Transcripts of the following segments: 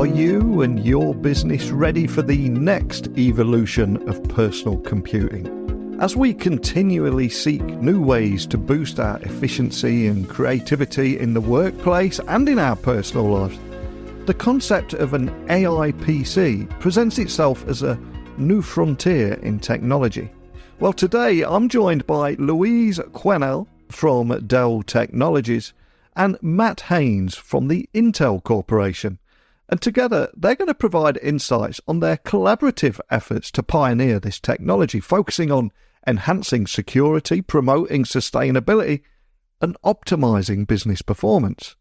Are you and your business ready for the next evolution of personal computing? As we continually seek new ways to boost our efficiency and creativity in the workplace and in our personal lives, the concept of an AI PC presents itself as a new frontier in technology. Well, today I'm joined by Louise Quennell from Dell Technologies and Matt Hains from the Intel Corporation. And together, they're going to provide insights on their collaborative efforts to pioneer this technology, focusing on enhancing security, promoting sustainability, and optimizing business performance.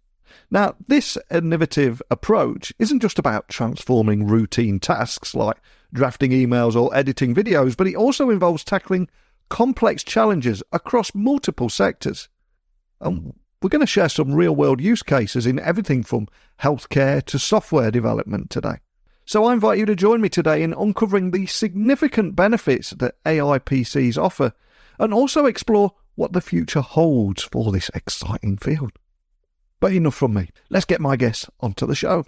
Now, this innovative approach isn't just about transforming routine tasks like drafting emails or editing videos, but it also involves tackling complex challenges across multiple sectors. We're going to share some real-world use cases in everything from healthcare to software development today. So I invite you to join me today in uncovering the significant benefits that AI PCs offer and also explore what the future holds for this exciting field. But enough from me. Let's get my guests onto the show.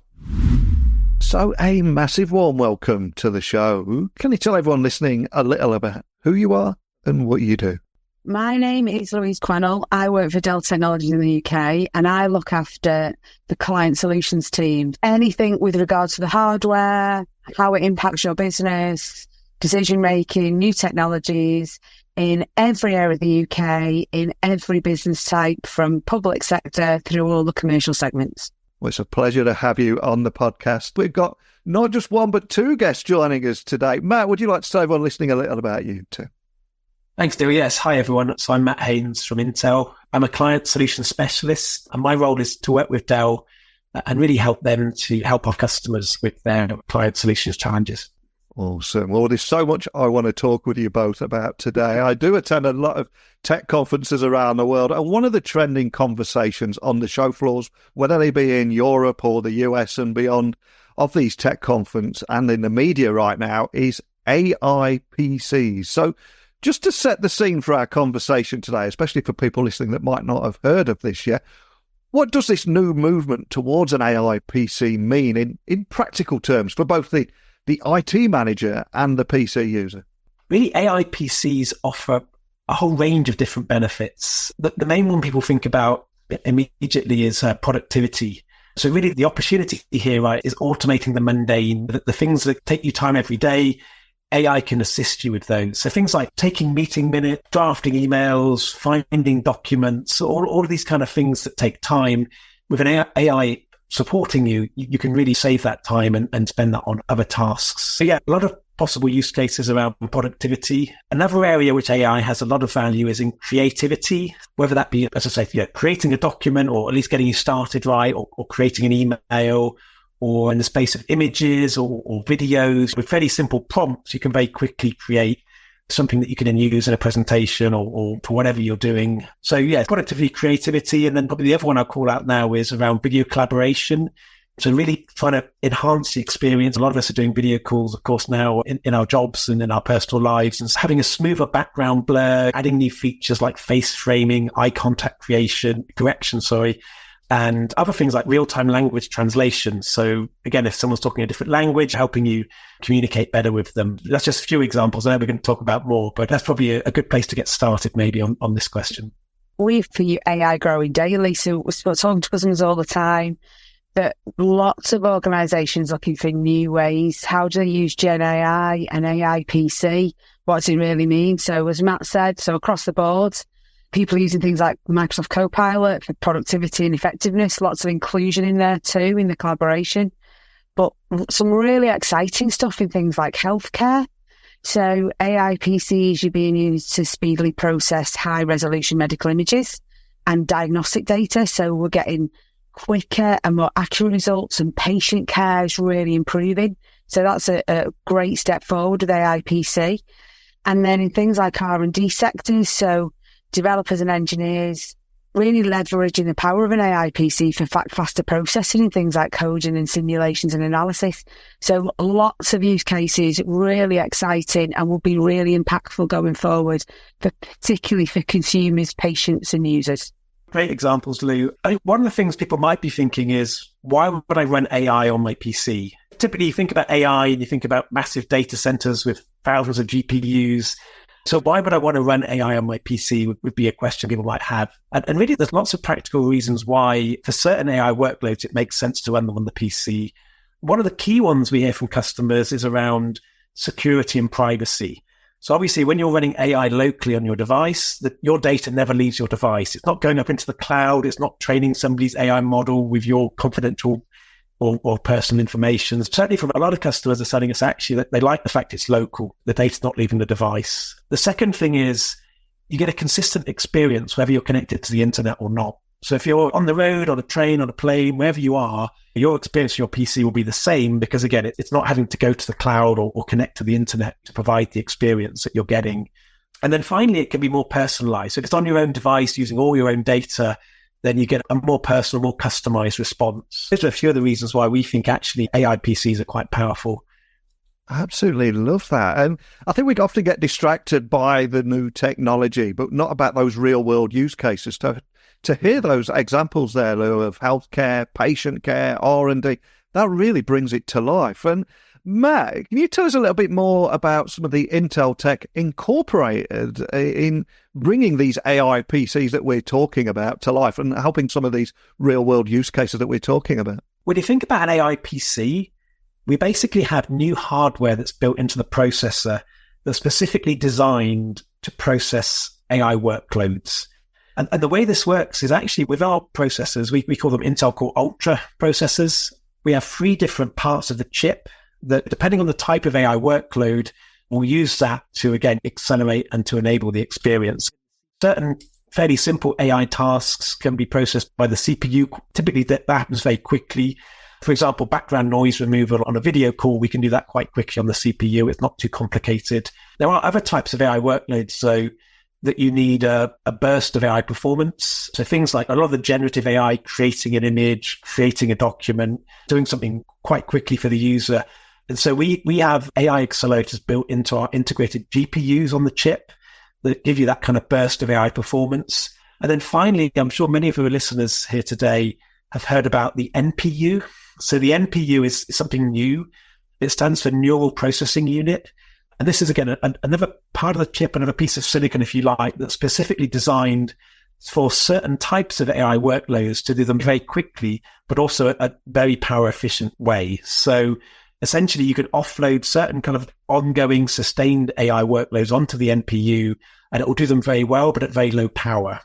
So a massive warm welcome to the show. Can you tell everyone listening a little about who you are and what you do? My name is Louise Quennell. I work for Dell Technologies in the UK and I look after the client solutions team. Anything with regards to the hardware, how it impacts your business, decision making, new technologies in every area of the UK, in every business type from public sector through all the commercial segments. Well, it's a pleasure to have you on the podcast. We've got not just one but two guests joining us today. Matt, would you like to tell everyone listening a little about you too? Thanks, Dale. Yes. Hi, everyone. So I'm Matt Hains from Intel. I'm a client solution specialist, and my role is to work with Dell and really help them to help our customers with their client solutions challenges. Awesome. Well, there's so much I want to talk with you both about today. I do attend a lot of tech conferences around the world, and one of the trending conversations on the show floors, whether they be in Europe or the US and beyond, of these tech conferences and in the media right now is AI PCs. So just to set the scene for our conversation today, especially for people listening that might not have heard of this yet, what does this new movement towards an AI PC mean in practical terms for both the IT manager and the PC user? Really, AI PCs offer a whole range of different benefits. The main one people think about immediately is productivity. So really the opportunity here, right, is automating the mundane, the things that take you time every day. AI can assist you with those. So things like taking meeting minutes, drafting emails, finding documents, all of these kind of things that take time. With an AI supporting you, you can really save that time and spend that on other tasks. So yeah, a lot of possible use cases around productivity. Another area which AI has a lot of value is in creativity, whether that be, as I say, creating a document or at least getting you started right, or creating an email, or in the space of images or videos. With fairly simple prompts, you can very quickly create something that you can then use in a presentation or for whatever you're doing. So yeah, productivity, creativity. And then probably the other one I'll call out now is around video collaboration. So really trying to enhance the experience. A lot of us are doing video calls, of course, now in our jobs and in our personal lives, and having a smoother background blur, adding new features like face framing, eye contact correction, and other things like real-time language translation. So again, if someone's talking a different language, helping you communicate better with them. That's just a few examples. I know we're going to talk about more, but that's probably a good place to get started maybe on this question. We view AI growing daily, so we're talking to customers all the time, but lots of organisations looking for new ways. How do they use Gen AI and AI PC? What does it really mean? So as Matt said, so across the board, people using things like Microsoft Copilot for productivity and effectiveness, lots of inclusion in there too, in the collaboration. But some really exciting stuff in things like healthcare. So AI PCs are being used to speedily process high-resolution medical images and diagnostic data. So we're getting quicker and more accurate results, and patient care is really improving. So that's a great step forward with AI PC. And then in things like R&D sectors, so developers and engineers really leveraging the power of an AI PC for faster processing in things like coding and simulations and analysis. So lots of use cases, really exciting, and will be really impactful going forward, particularly for consumers, patients and users. Great examples, Lou. I think one of the things people might be thinking is, why would I run AI on my PC? Typically, you think about AI and you think about massive data centers with thousands of GPUs. So why would I want to run AI on my PC would be a question people might have. And really, there's lots of practical reasons why, for certain AI workloads, it makes sense to run them on the PC. One of the key ones we hear from customers is around security and privacy. So obviously, when you're running AI locally on your device, your data never leaves your device. It's not going up into the cloud. It's not training somebody's AI model with your confidential or personal information. Certainly from a lot of customers are telling us actually that they like the fact it's local. The data's not leaving the device. The second thing is you get a consistent experience whether you're connected to the internet or not. So if you're on the road, on a train, on a plane, wherever you are, your experience of your PC will be the same because, again, it's not having to go to the cloud or connect to the internet to provide the experience that you're getting. And then finally, it can be more personalized. So if it's on your own device using all your own data, then you get a more personal, more customized response. Those are a few of the reasons why we think actually AI PCs are quite powerful. I absolutely love that. And I think we often get distracted by the new technology, but not about those real world use cases. To hear those examples there, Lou, of healthcare, patient care, R&D, that really brings it to life. And Matt, can you tell us a little bit more about some of the Intel tech incorporated in bringing these AI PCs that we're talking about to life and helping some of these real-world use cases that we're talking about? When you think about an AI PC, we basically have new hardware that's built into the processor that's specifically designed to process AI workloads. And the way this works is actually with our processors, we call them Intel Core Ultra processors. We have 3 different parts of the chip that, depending on the type of AI workload, we'll use that to, again, accelerate and to enable the experience. Certain fairly simple AI tasks can be processed by the CPU. Typically, that happens very quickly. For example, background noise removal on a video call, we can do that quite quickly on the CPU. It's not too complicated. There are other types of AI workloads, so that you need a burst of AI performance. So things like a lot of the generative AI, creating an image, creating a document, doing something quite quickly for the user. And so we have AI accelerators built into our integrated GPUs on the chip that give you that kind of burst of AI performance. And then finally, I'm sure many of your listeners here today have heard about the NPU. So the NPU is something new. It stands for Neural Processing Unit. And this is, again, another part of the chip, another piece of silicon, if you like, that's specifically designed for certain types of AI workloads to do them very quickly, but also a very power efficient way. So essentially, you can offload certain kind of ongoing sustained AI workloads onto the NPU, and it will do them very well, but at very low power.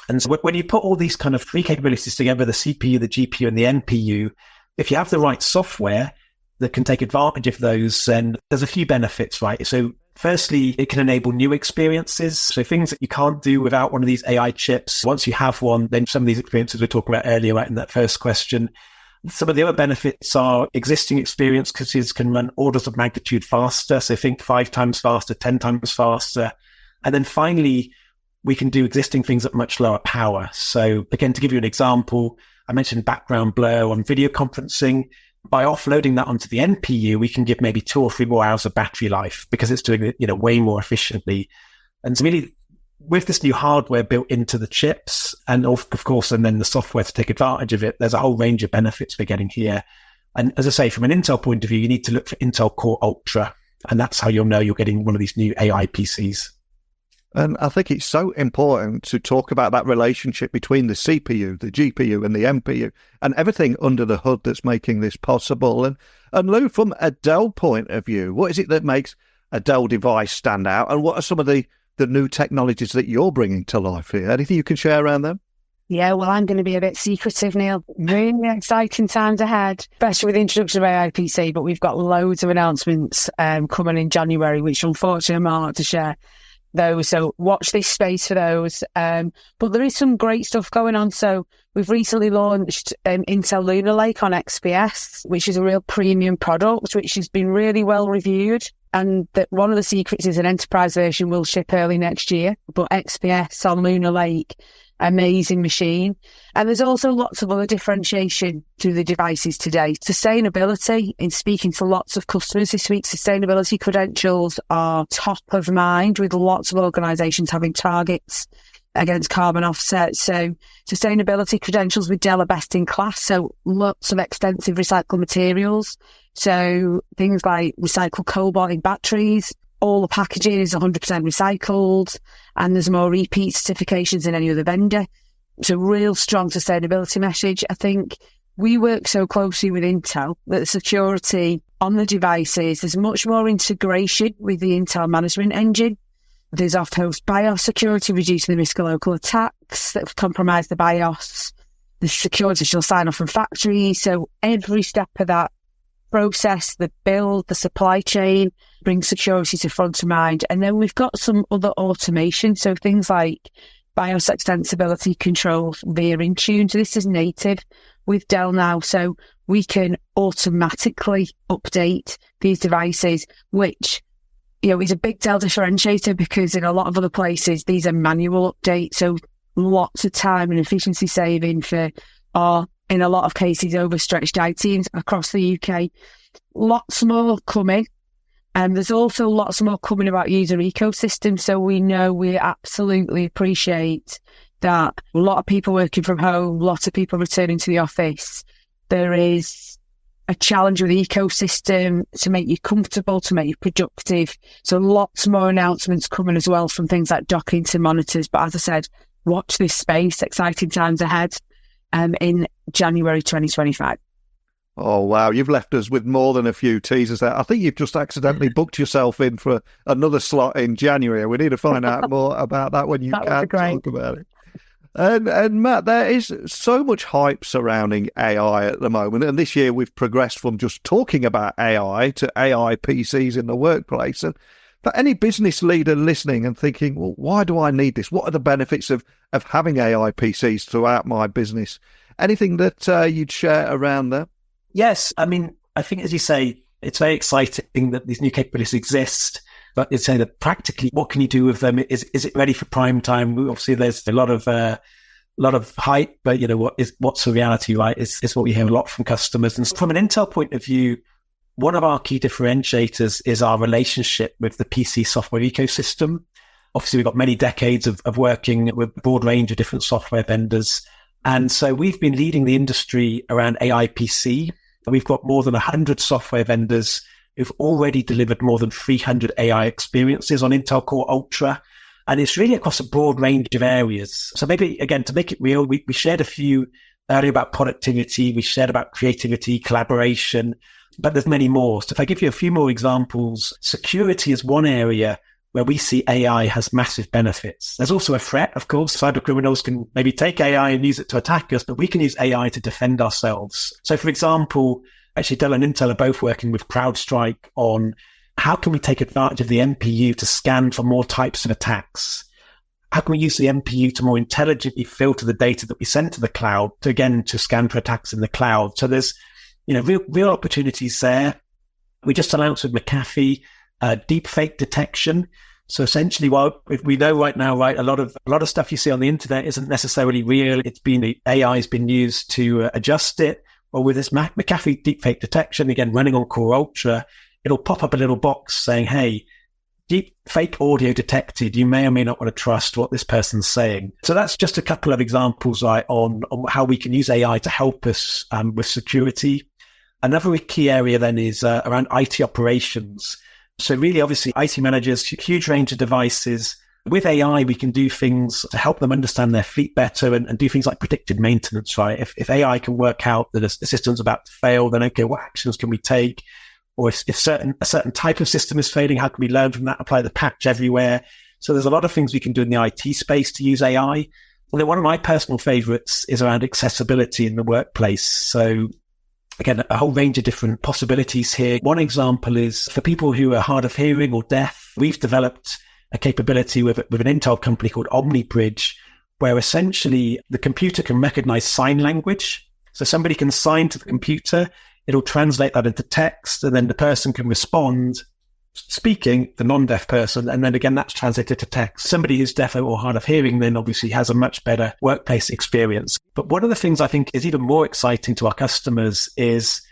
And so when you put all these kind of 3 capabilities together, the CPU, the GPU, and the NPU, if you have the right software that can take advantage of those, then there's a few benefits, right? So firstly, it can enable new experiences. So things that you can't do without one of these AI chips. Once you have one, then some of these experiences we were talking about earlier, right, in that first question. Some of the other benefits are existing experiences can run orders of magnitude faster. So think 5 times faster, 10 times faster. And then finally, we can do existing things at much lower power. So again, to give you an example, I mentioned background blur on video conferencing. By offloading that onto the NPU, we can give maybe 2 or 3 more hours of battery life because it's doing it, way more efficiently. And so really, with this new hardware built into the chips and of course, and then the software to take advantage of it, there's a whole range of benefits we're getting here. And as I say, from an Intel point of view, you need to look for Intel Core Ultra, and that's how you'll know you're getting one of these new AI PCs. And I think it's so important to talk about that relationship between the CPU, the GPU and the NPU and everything under the hood that's making this possible. And Lou, from a Dell point of view, what is it that makes a Dell device stand out? And what are some of the new technologies that you're bringing to life here? Anything you can share around them? Yeah, well, I'm going to be a bit secretive, Neil. Really exciting times ahead, especially with the introduction of AI PC, but we've got loads of announcements coming in January, which unfortunately I'm not allowed to share those, so watch this space for those. But there is some great stuff going on. So we've recently launched Intel Lunar Lake on XPS, which is a real premium product, which has been really well reviewed. And that one of the secrets is an enterprise version will ship early next year. But XPS on Lunar Lake, amazing machine. And there's also lots of other differentiation to the devices today. Sustainability, in speaking to lots of customers this week, sustainability credentials are top of mind with lots of organisations having targets against carbon offsets. So sustainability credentials with Dell are best in class. So lots of extensive recycled materials. So things like recycled cobalt in batteries, all the packaging is 100% recycled, and there's more repeat certifications than any other vendor. It's a real strong sustainability message. I think we work so closely with Intel that the security on the devices, there's much more integration with the Intel management engine. There's off-host BIOS security, reducing the risk of local attacks that compromise the BIOS. The security shall sign off from factory. So every step of that process, the build, the supply chain, brings security to front of mind. And then we've got some other automation. So things like BIOS extensibility controls via Intune. So this is native with Dell now. So we can automatically update these devices, which is a big Dell differentiator, because in a lot of other places, these are manual updates. So lots of time and efficiency saving or in a lot of cases, overstretched IT teams across the UK. Lots more coming. And there's also lots more coming about user ecosystem. So we absolutely appreciate that a lot of people working from home, lots of people returning to the office. There is a challenge with the ecosystem to make you comfortable, to make you productive. So lots more announcements coming as well, from things like docking to monitors. But as I said, watch this space. Exciting times ahead in January 2025. Oh, wow. You've left us with more than a few teasers there. I think you've just accidentally booked yourself in for another slot in January. We need to find out more about that when you can talk about it. And Matt, there is so much hype surrounding AI at the moment. And this year we've progressed from just talking about AI to AI PCs in the workplace. And for any business leader listening and thinking, well, why do I need this? What are the benefits of having AI PCs throughout my business? Anything that you'd share around that? Yes. I mean, I think, as you say, it's very exciting that these new capabilities exist. But it's saying that practically, what can you do with them? Is it ready for prime time? Obviously, there's a lot of hype, but what's the reality, right? Is what we hear a lot from customers. And from an Intel point of view, one of our key differentiators is our relationship with the PC software ecosystem. Obviously, we've got many decades of working with a broad range of different software vendors. And so we've been leading the industry around AI PC. We've got more than 100 software vendors who've already delivered more than 300 AI experiences on Intel Core Ultra. And it's really across a broad range of areas. So maybe, again, to make it real, we shared a few earlier about productivity. We shared about creativity, collaboration, but there's many more. So if I give you a few more examples, security is one area where we see AI has massive benefits. There's also a threat, of course. Cyber criminals can maybe take AI and use it to attack us, but we can use AI to defend ourselves. So for example, actually, Dell and Intel are both working with CrowdStrike on how can we take advantage of the MPU to scan for more types of attacks? How can we use the MPU to more intelligently filter the data that we send to the cloud to scan for attacks in the cloud? So there's, real opportunities there. We just announced with McAfee, deepfake detection. So essentially, while we know right now, a lot of stuff you see on the internet isn't necessarily real. AI has been used to adjust it. Well, with this McAfee deepfake detection, again, running on Core Ultra, it'll pop up a little box saying, hey, deep fake audio detected. You may or may not want to trust what this person's saying. So that's just a couple of examples on how we can use AI to help us with security. Another key area then is around IT operations. So really, obviously, IT managers, huge range of devices. With AI, we can do things to help them understand their fleet better and do things like predictive maintenance, right? If AI can work out that a system's about to fail, then okay, what actions can we take? Or if a certain type of system is failing, how can we learn from that, apply the patch everywhere? So there's a lot of things we can do in the IT space to use AI. And then one of my personal favorites is around accessibility in the workplace. So again, a whole range of different possibilities here. One example is for people who are hard of hearing or deaf, we've developed a capability with an Intel company called OmniBridge, where essentially the computer can recognize sign language. So somebody can sign to the computer, it'll translate that into text, and then the person can respond speaking, the non-deaf person, and then again, that's translated to text. Somebody who's deaf or hard of hearing then obviously has a much better workplace experience. But one of the things I think is even more exciting to our customers is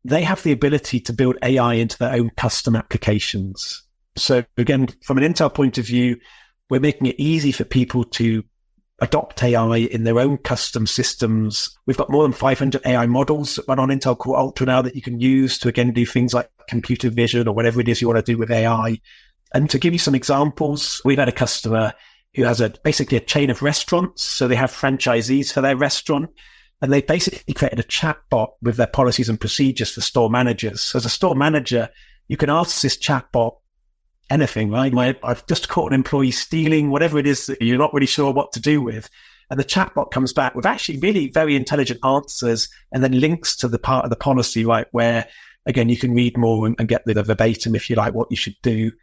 they have the ability to build AI into their own custom applications. So again, from an Intel point of view, We're making it easy for people to adopt AI in their own custom systems. We've got more than 500 AI models that run on Intel Core Ultra now that you can use to, again, do things like computer vision or whatever it is you want to do with AI. And to give you some examples, we've had a customer who has basically a chain of restaurants. So they have franchisees for their restaurant. And they basically created a chatbot with their policies and procedures for store managers. So as a store manager, you can ask this chatbot anything, right? I've just caught an employee stealing, whatever it is that you're not really sure what to do with. And the chatbot comes back with actually really very intelligent answers and then links to the part of the policy, right, where, again, you can read more and get the verbatim, if you like, what you should do.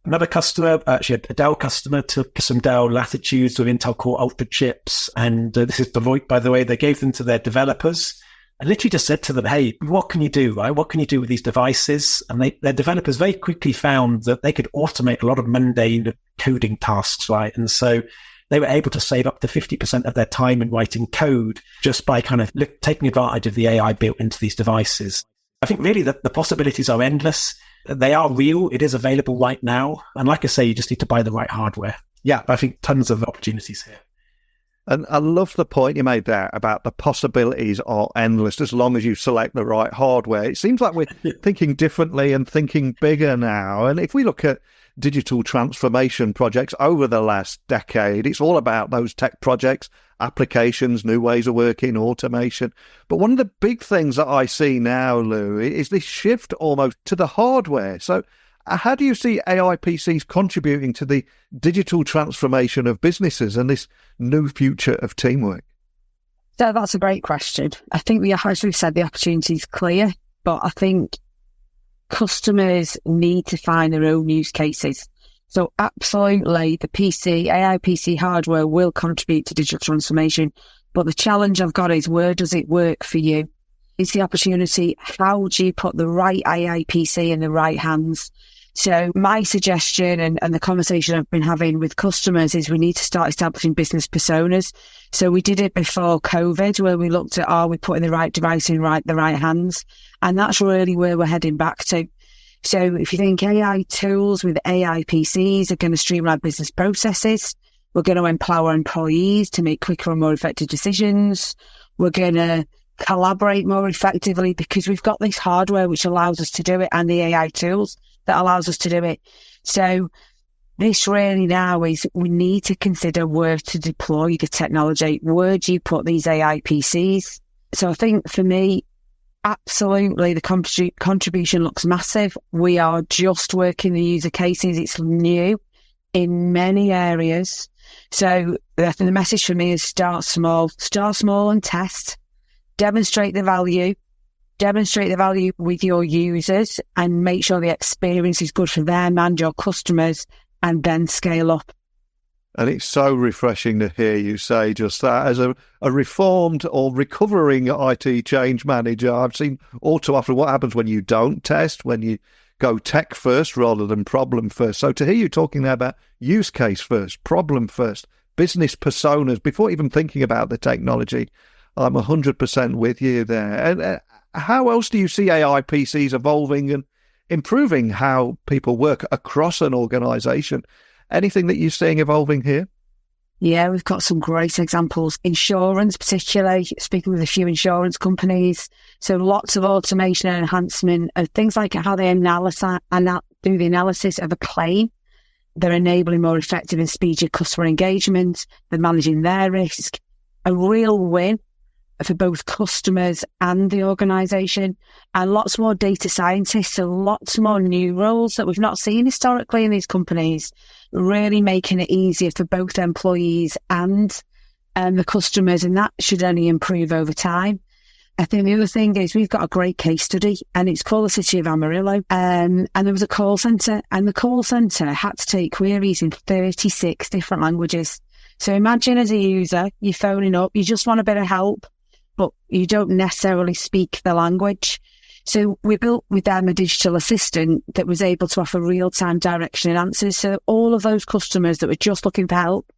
Another customer, actually a Dell customer, took some Dell Latitudes with Intel Core Ultra chips. And this is Deloitte, by the way. They gave them to their developers and literally just said to them, hey, what can you do, right? What can you do with these devices? And their developers very quickly found that they could automate a lot of mundane coding tasks, right? And so they were able to save up to 50% of their time in writing code just by kind of taking advantage of the AI built into these devices. I think really that the possibilities are endless. They are real. It is available right now. And like I say, you just need to buy the right hardware. Yeah, I think tons of opportunities here. And I love the point you made there about the possibilities are endless as long as you select the right hardware. It seems like we're thinking differently and thinking bigger now. And if we look at digital transformation projects over the last decade, it's all about those tech projects, applications, new ways of working, automation. But one of the big things that I see now, Lou, is this shift almost to the hardware. So how do you see AI PCs contributing to the digital transformation of businesses and this new future of teamwork? So that's a great question. I think as we've said, the opportunity is clear, but I think customers need to find their own use cases. So absolutely, the AI PC hardware will contribute to digital transformation. But the challenge I've got is, where does it work for you? It's the opportunity. How do you put the right AI PC in the right hands? So my suggestion and the conversation I've been having with customers is we need to start establishing business personas. So we did it before COVID, where we looked at, are we putting the right device in the right hands? And that's really where we're heading back to. So if you think AI tools with AI PCs are going to streamline business processes, we're going to empower employees to make quicker and more effective decisions. We're going to collaborate more effectively because we've got this hardware which allows us to do it, and the AI tools that allows us to do it. So this really now is, we need to consider where to deploy the technology. Where do you put these AI PCs? So I think for me, absolutely, the contribution looks massive. We are just working the user cases. It's new in many areas. So the message for me is start small and test, demonstrate the value with your users, and make sure the experience is good for them and your customers, and then scale up. And it's so refreshing to hear you say just that. As a reformed or recovering IT change manager, I've seen all too often what happens when you don't test, when you go tech first rather than problem first. So to hear you talking there about use case first, problem first, business personas, before even thinking about the technology, I'm 100% with you there. And how else do you see AI PCs evolving and improving how people work across an organisation? Anything that you're seeing evolving here? Yeah, we've got some great examples. Insurance, particularly, speaking with a few insurance companies. So lots of automation and enhancement of things like how they do the analysis of a claim. They're enabling more effective and speedy customer engagement. They're managing their risk. A real win for both customers and the organisation, and lots more data scientists, so lots more new roles that we've not seen historically in these companies, really making it easier for both employees and the customers, and that should only improve over time. I think the other thing is, we've got a great case study, and it's called the City of Amarillo, and there was a call centre, and the call centre had to take queries in 36 different languages. So imagine, as a user, you're phoning up, you just want a bit of help, but you don't necessarily speak the language. So we built with them a digital assistant that was able to offer real-time direction and answers. So all of those customers that were just looking for help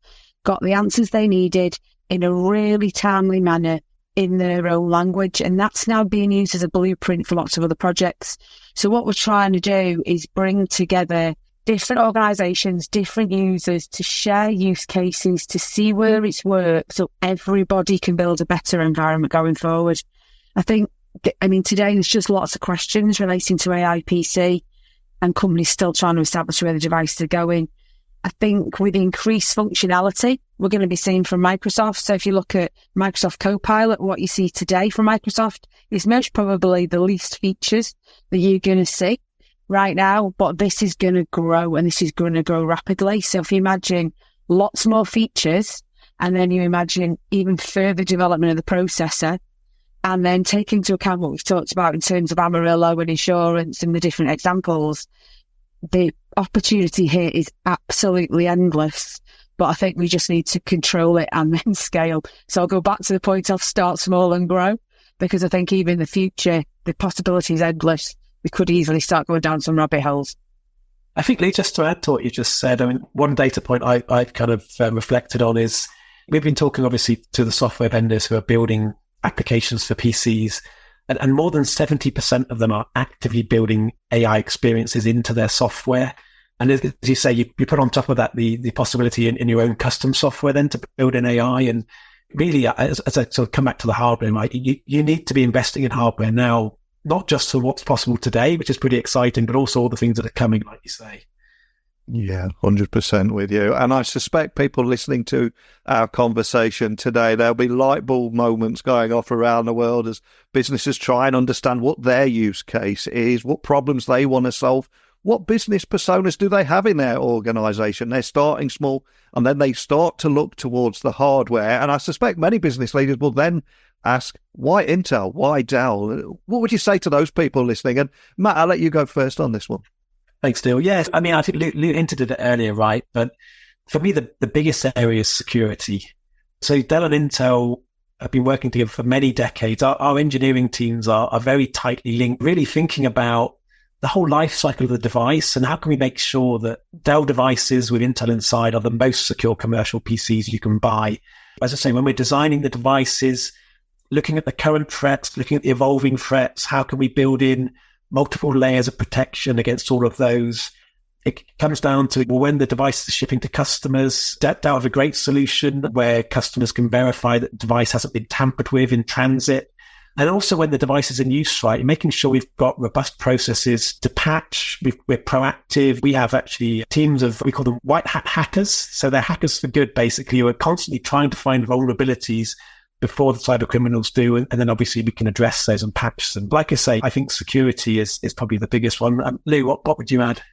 got the answers they needed in a really timely manner in their own language. And that's now being used as a blueprint for lots of other projects. So what we're trying to do is bring together different organisations, different users to share use cases, to see where it's worked so everybody can build a better environment going forward. Today there's just lots of questions relating to AI PC and companies still trying to establish where the devices are going. I think with increased functionality, we're going to be seeing from Microsoft. So if you look at Microsoft Copilot, what you see today from Microsoft is most probably the least features that you're going to see right now, but this is going to grow and this is going to grow rapidly. So if you imagine lots more features and then you imagine even further development of the processor, and then take into account what we've talked about in terms of Amarillo and insurance and the different examples, the opportunity here is absolutely endless. But I think we just need to control it and then scale. So I'll go back to the point of start small and grow, because I think even in the future, the possibility is endless. We could easily start going down some rabbit holes. I think, Lee, just to add to what you just said, one data point I've kind of reflected on is we've been talking obviously to the software vendors who are building applications for PCs, and more than 70% of them are actively building AI experiences into their software. And as you say, you put on top of that the possibility in your own custom software then to build in AI. And really, as I sort of come back to the hardware, right, you need to be investing in hardware now, not just for what's possible today, which is pretty exciting, but also all the things that are coming, like you say. Yeah, 100% with you. And I suspect people listening to our conversation today, there'll be light bulb moments going off around the world as businesses try and understand what their use case is, what problems they want to solve, what business personas do they have in their organisation. They're starting small and then they start to look towards the hardware. And I suspect many business leaders will then ask, why Intel? Why Dell? What would you say to those people listening? And Matt, I'll let you go first on this one. Thanks, Dale. Yes, I think Lou hinted at it earlier, right? But for me, the biggest area is security. So Dell and Intel have been working together for many decades. Our engineering teams are very tightly linked, really thinking about the whole life cycle of the device and how can we make sure that Dell devices with Intel inside are the most secure commercial PCs you can buy. As I say, when we're designing the devices, looking at the current threats, looking at the evolving threats, how can we build in multiple layers of protection against all of those? It comes down to, well, when the device is shipping to customers, Dell have a great solution where customers can verify that the device hasn't been tampered with in transit. And also when the device is in use, right, making sure we've got robust processes to patch. We're proactive. We have actually teams of, we call them white hat hackers. So they're hackers for good, basically, who are constantly trying to find vulnerabilities before the cyber criminals do. And then obviously we can address those and patch them. Like I say, I think security is probably the biggest one. Lou, what would you add?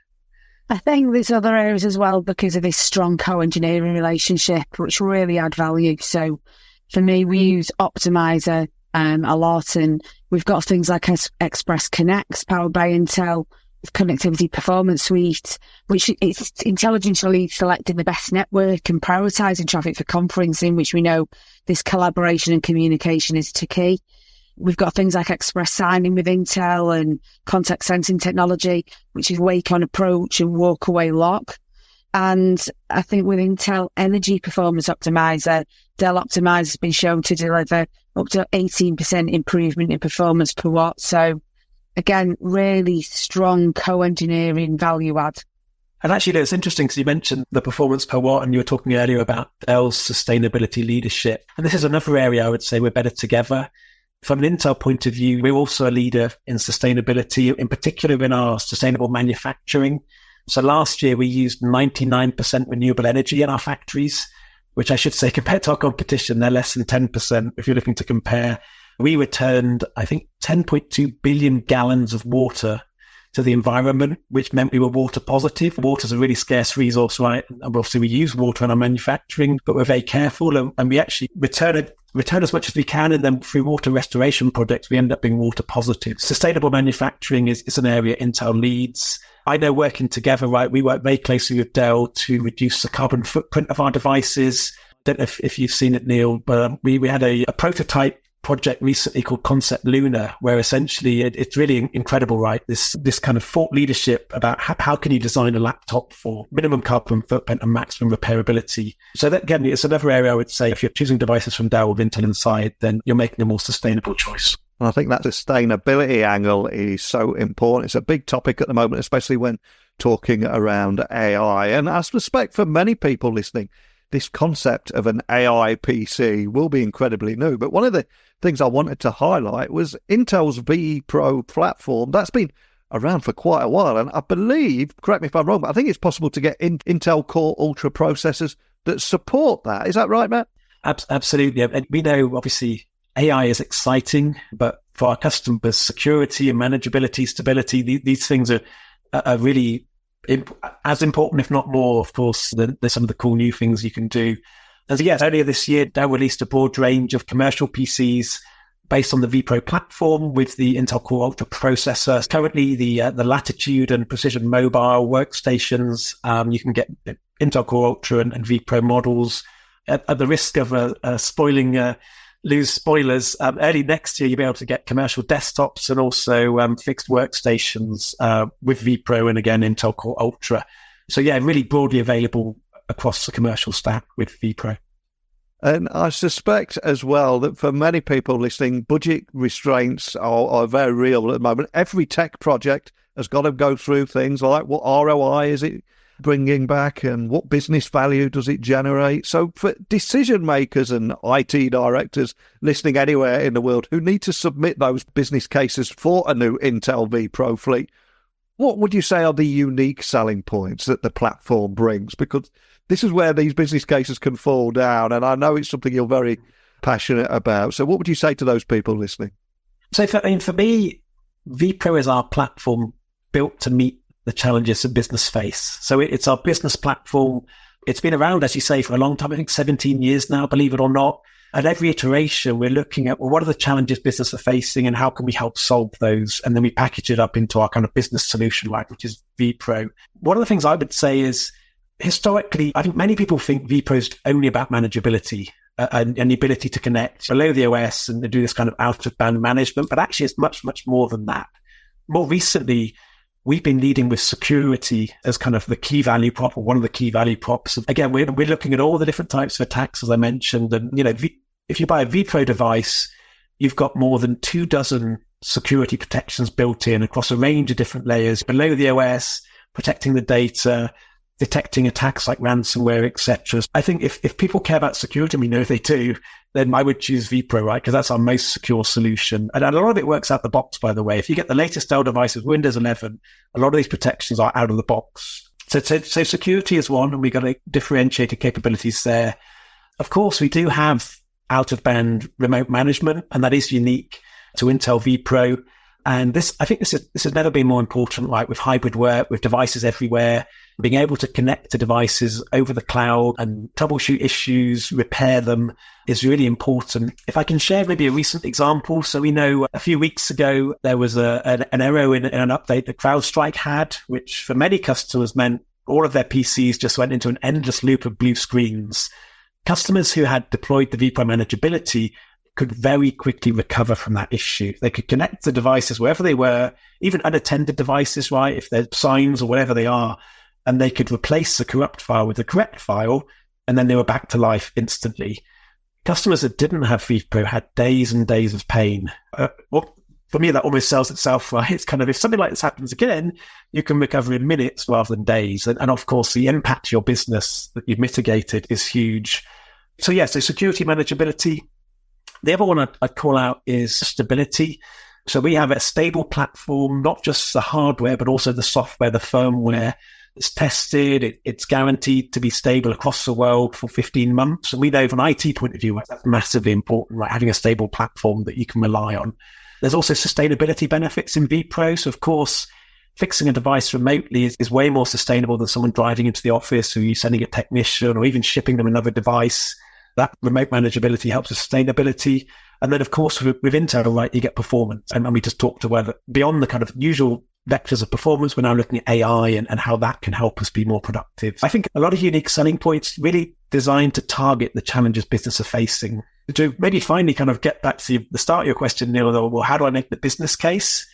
I think there's other areas as well because of this strong co-engineering relationship, which really add value. So for me, we use Optimizer a lot, and we've got things like Express Connects powered by Intel, Connectivity Performance Suite, which is intelligently selecting the best network and prioritizing traffic for conferencing, which we know this collaboration and communication is key. We've got things like Express Signing with Intel and contact sensing technology, which is wake on approach and walk away lock. And I think with Intel Energy Performance Optimizer, Dell Optimizer has been shown to deliver up to 18% improvement in performance per watt. So again, really strong co-engineering value add. And actually, it's interesting because you mentioned the performance per watt and you were talking earlier about Dell's sustainability leadership. And this is another area I would say we're better together. From an Intel point of view, we're also a leader in sustainability, in particular in our sustainable manufacturing. So last year, we used 99% renewable energy in our factories, which I should say, compared to our competition, they're less than 10% if you're looking to compare. We returned, I think, 10.2 billion gallons of water to the environment, which meant we were water positive. Water's a really scarce resource, right? And obviously we use water in our manufacturing, but we're very careful and we actually return as much as we can. And then through water restoration projects, we end up being water positive. Sustainable manufacturing is an area Intel leads. I know working together, right, we work very closely with Dell to reduce the carbon footprint of our devices. Don't know if you've seen it, Neil, but we had a prototype project recently called Concept Lunar, where essentially it's really incredible, right? This kind of thought leadership about how can you design a laptop for minimum carbon footprint and maximum repairability. So that, again, it's another area I would say if you're choosing devices from Dell with Intel inside, then you're making a more sustainable choice. And I think that sustainability angle is so important. It's a big topic at the moment, especially when talking around AI. And I suspect for many people listening, this concept of an AI PC will be incredibly new. But one of the things I wanted to highlight was Intel's vPro platform. That's been around for quite a while. And I believe, correct me if I'm wrong, but I think it's possible to get Intel Core Ultra processors that support that. Is that right, Matt? Absolutely. And we know, obviously, AI is exciting, but for our customers, security and manageability, stability, these things are really as important, if not more, of course, than some of the cool new things you can do. And so, yes, earlier this year, Dell released a broad range of commercial PCs based on the vPro platform with the Intel Core Ultra processor. Currently, the Latitude and Precision Mobile workstations, you can get Intel Core Ultra and vPro models. At the risk of spoiling Lou's spoilers, early next year, you'll be able to get commercial desktops and also fixed workstations with vPro and, again, Intel Core Ultra. So, yeah, really broadly available across the commercial stack with vPro. And I suspect as well that for many people listening, budget restraints are very real at the moment. Every tech project has got to go through things like what ROI is it bringing back and what business value does it generate. So for decision makers and IT directors listening anywhere in the world who need to submit those business cases for a new Intel vPro fleet, what would you say are the unique selling points that the platform brings? Because this is where these business cases can fall down, and I know it's something you're very passionate about. So what would you say to those people listening? So for me, vPro is our platform built to meet the challenges that business face. So it's our business platform. It's been around, as you say, for a long time, I think 17 years now, believe it or not. At every iteration, we're looking at, well, what are the challenges business are facing and how can we help solve those? And then we package it up into our kind of business solution, right, which is vPro. One of the things I would say is, historically, I think many people think vPro is only about manageability and the ability to connect below the OS and to do this kind of out-of-band management. But actually, it's much, much more than that. More recently, we've been leading with security as kind of the key value prop, or one of the key value props. Again, we're looking at all the different types of attacks, as I mentioned. And, you know, if you buy a vPro device, you've got more than 24 security protections built in across a range of different layers below the OS, protecting the data, detecting attacks like ransomware, etc. I think if people care about security, and we know they do, then I would choose vPro, right? Because that's our most secure solution. And a lot of it works out the box, by the way. If you get the latest Dell devices, Windows 11, a lot of these protections are out of the box. So security is one, and we've got differentiated capabilities there. Of course, we do have out-of-band remote management, and that is unique to Intel vPro. And I think this has never been more important, right? With hybrid work, with devices everywhere, being able to connect to devices over the cloud and troubleshoot issues, repair them is really important. If I can share maybe a recent example. So we know a few weeks ago, there was an error in an update that CrowdStrike had, which for many customers meant all of their PCs just went into an endless loop of blue screens. Customers who had deployed the vPro manageability could very quickly recover from that issue. They could connect the devices wherever they were, even unattended devices, right? If they're signs or whatever they are, and they could replace the corrupt file with the correct file, and then they were back to life instantly. Customers that didn't have vPro had days and days of pain. Well, for me, that almost sells itself, right? It's kind of, if something like this happens again, you can recover in minutes rather than days. And of course, the impact to your business that you've mitigated is huge. So yeah, so security, manageability. The other one I'd call out is stability. So we have a stable platform, not just the hardware, but also the software, the firmware. It's tested. It's guaranteed to be stable across the world for 15 months. And we know from an IT point of view, that's massively important, right? Having a stable platform that you can rely on. There's also sustainability benefits in vPro. So of course, fixing a device remotely is way more sustainable than someone driving into the office or you sending a technician or even shipping them another device. That remote manageability helps with sustainability. And then, of course, with Intel, right, you get performance. And we just talked about beyond the kind of usual vectors of performance, we're now looking at AI and how that can help us be more productive. I think a lot of unique selling points really designed to target the challenges business are facing. To maybe finally kind of get back to the start of your question, Neil, well, how do I make the business case?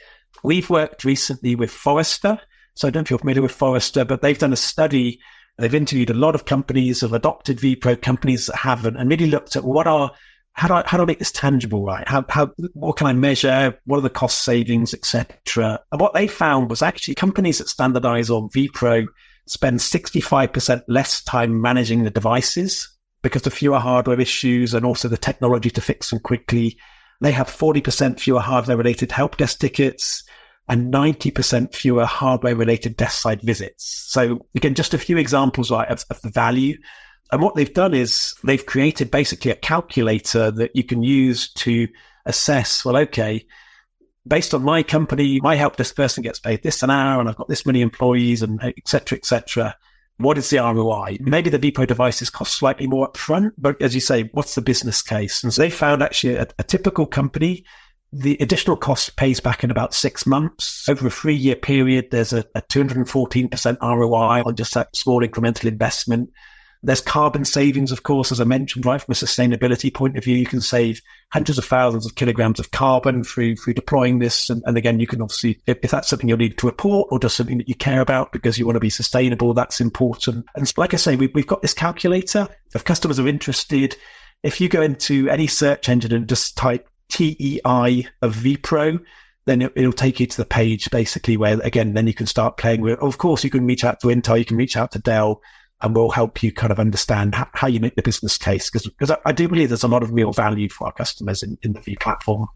We've worked recently with Forrester. So I don't know if you're familiar with Forrester, but they've done a study. They've interviewed a lot of companies, have adopted vPro, companies that haven't, and really looked at how do I make this tangible, right? What can I measure? What are the cost savings, etc.? And what they found was actually companies that standardize on vPro spend 65% less time managing the devices because of fewer hardware issues and also the technology to fix them quickly. They have 40% fewer hardware-related help desk tickets and 90% fewer hardware-related desk side visits. So again, just a few examples, right, of the value. And what they've done is they've created basically a calculator that you can use to assess, well, okay, based on my company, my help desk person gets paid this an hour and I've got this many employees and et cetera, et cetera. What is the ROI? Maybe the vPro devices cost slightly more upfront, but as you say, what's the business case? And so they found actually a typical company, the additional cost pays back in about 6 months. Over a 3-year period, there's a 214% ROI on just that small incremental investment. There's carbon savings, of course, as I mentioned, right? From a sustainability point of view, you can save hundreds of thousands of kilograms of carbon through deploying this. And again, you can obviously, if that's something you'll need to report or just something that you care about because you want to be sustainable, that's important. And like I say, we've got this calculator. If customers are interested, if you go into any search engine and just type TEI of vPro, then it'll take you to the page basically where, again, then you can start playing with, of course, you can reach out to Intel, you can reach out to Dell, and we'll help you kind of understand how you make the business case. Because I do believe there's a lot of real value for our customers in the V platform.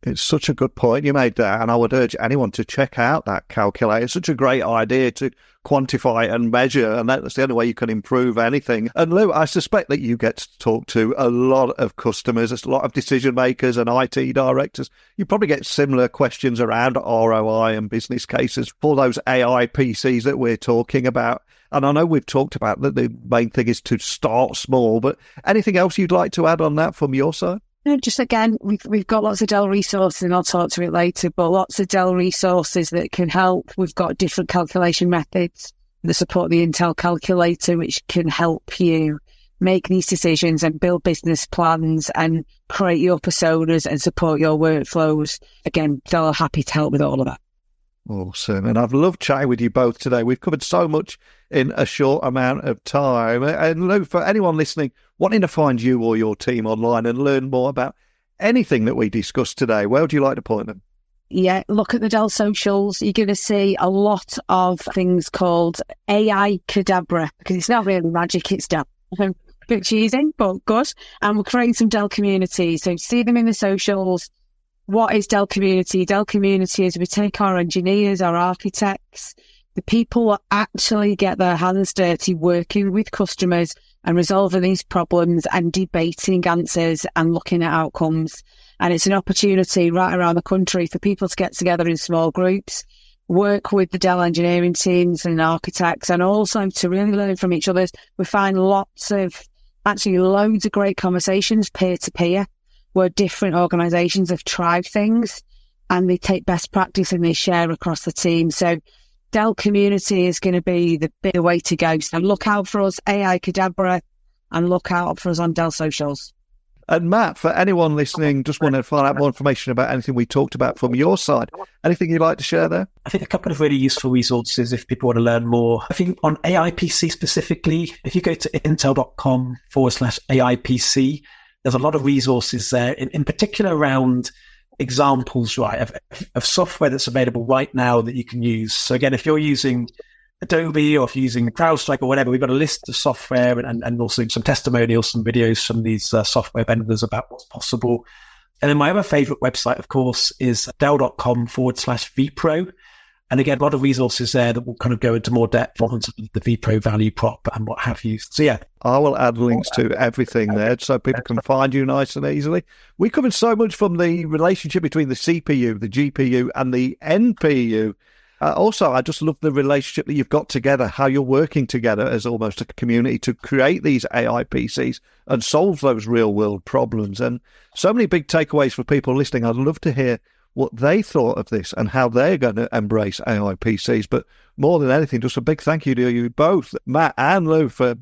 It's such a good point you made there, and I would urge anyone to check out that calculator. It's such a great idea to quantify and measure, and that's the only way you can improve anything. And Lou, I suspect that you get to talk to a lot of customers, a lot of decision makers and IT directors. You probably get similar questions around ROI and business cases for those AI PCs that we're talking about. And I know we've talked about that the main thing is to start small, but anything else you'd like to add on that from your side? No, just again, we've got lots of Dell resources, and I'll talk to it later, but lots of Dell resources that can help. We've got different calculation methods that support the Intel calculator, which can help you make these decisions and build business plans and create your personas and support your workflows. Again, Dell are happy to help with all of that. Awesome. And I've loved chatting with you both today. We've covered so much in a short amount of time. And Lou, for anyone listening, wanting to find you or your team online and learn more about anything that we discussed today, where would you like to point them? Yeah, look at the Dell socials. You're going to see a lot of things called AI Cadabra, because it's not really magic, it's Dell. A bit cheesy, but good. And we're creating some Dell community. So see them in the socials. What is Dell community? Dell community is we take our engineers, our architects, the people that actually get their hands dirty working with customers and resolving these problems and debating answers and looking at outcomes. And it's an opportunity right around the country for people to get together in small groups, work with the Dell engineering teams and architects, and also to really learn from each other. We find loads of great conversations peer-to-peer, where different organisations have tried things and they take best practice and they share across the team. So Dell community is going to be the way to go. So look out for us, AI Cadabra, and look out for us on Dell socials. And Matt, for anyone listening, just want to find out more information about anything we talked about from your side. Anything you'd like to share there? I think a couple of really useful resources if people want to learn more. I think on AI PC specifically, if you go to intel.com/AI PC, there's a lot of resources there, in particular around examples, right, of software that's available right now that you can use. So again, if you're using Adobe or if you're using CrowdStrike or whatever, we've got a list of software and also some testimonials, some videos from these software vendors about what's possible. And then my other favorite website, of course, is dell.com/vPro. And again, a lot of resources there that will kind of go into more depth on the vPro value prop and what have you. So yeah. I will add links to everything there so people can find you nice and easily. We covered so much from the relationship between the CPU, the GPU and the NPU. Also, I just love the relationship that you've got together, how you're working together as almost a community to create these AI PCs and solve those real-world problems. And so many big takeaways for people listening. I'd love to hear what they thought of this and how they're going to embrace AI PCs. But more than anything, just a big thank you to you both, Matt and Lou, for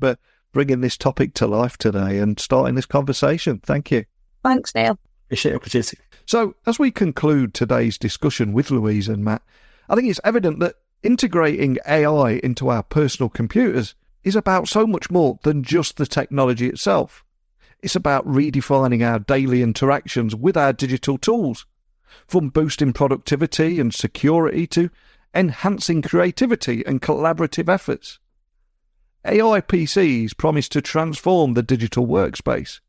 bringing this topic to life today and starting this conversation. Thank you. Thanks, Neil. Appreciate the opportunity. So, as we conclude today's discussion with Louise and Matt, I think it's evident that integrating AI into our personal computers is about so much more than just the technology itself. It's about redefining our daily interactions with our digital tools, from boosting productivity and security to enhancing creativity and collaborative efforts. AI PCs promise to transform the digital workspace.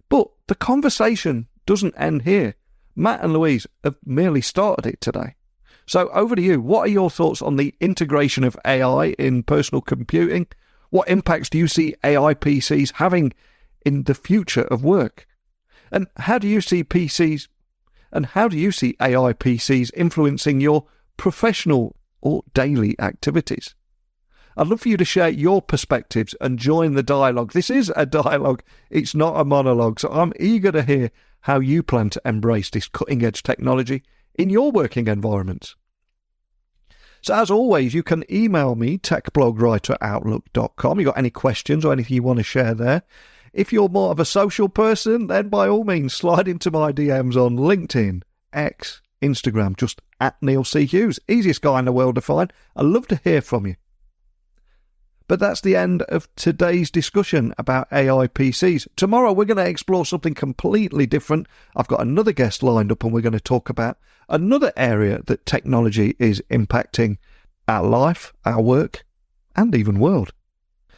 But the conversation doesn't end here. Matt and Louise have merely started it today. So over to you. What are your thoughts on the integration of AI in personal computing? What impacts do you see AI PCs having in the future of work? And how do you see AI PCs influencing your professional or daily activities? I'd love for you to share your perspectives and join the dialogue. This is a dialogue, it's not a monologue, so I'm eager to hear how you plan to embrace this cutting-edge technology in your working environments. So as always, you can email me, techblogwriter@outlook.com. You got any questions or anything you want to share there? If you're more of a social person, then by all means, slide into my DMs on LinkedIn, X, Instagram, just @NeilC.Hughes. Easiest guy in the world to find. I'd love to hear from you. But that's the end of today's discussion about AI PCs. Tomorrow we're going to explore something completely different. I've got another guest lined up and we're going to talk about another area that technology is impacting our life, our work, and even world.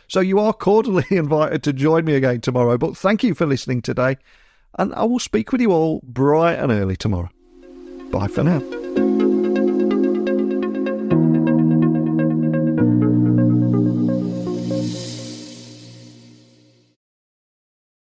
So you are cordially invited to join me again tomorrow, but thank you for listening today, and I will speak with you all bright and early tomorrow. Bye for now.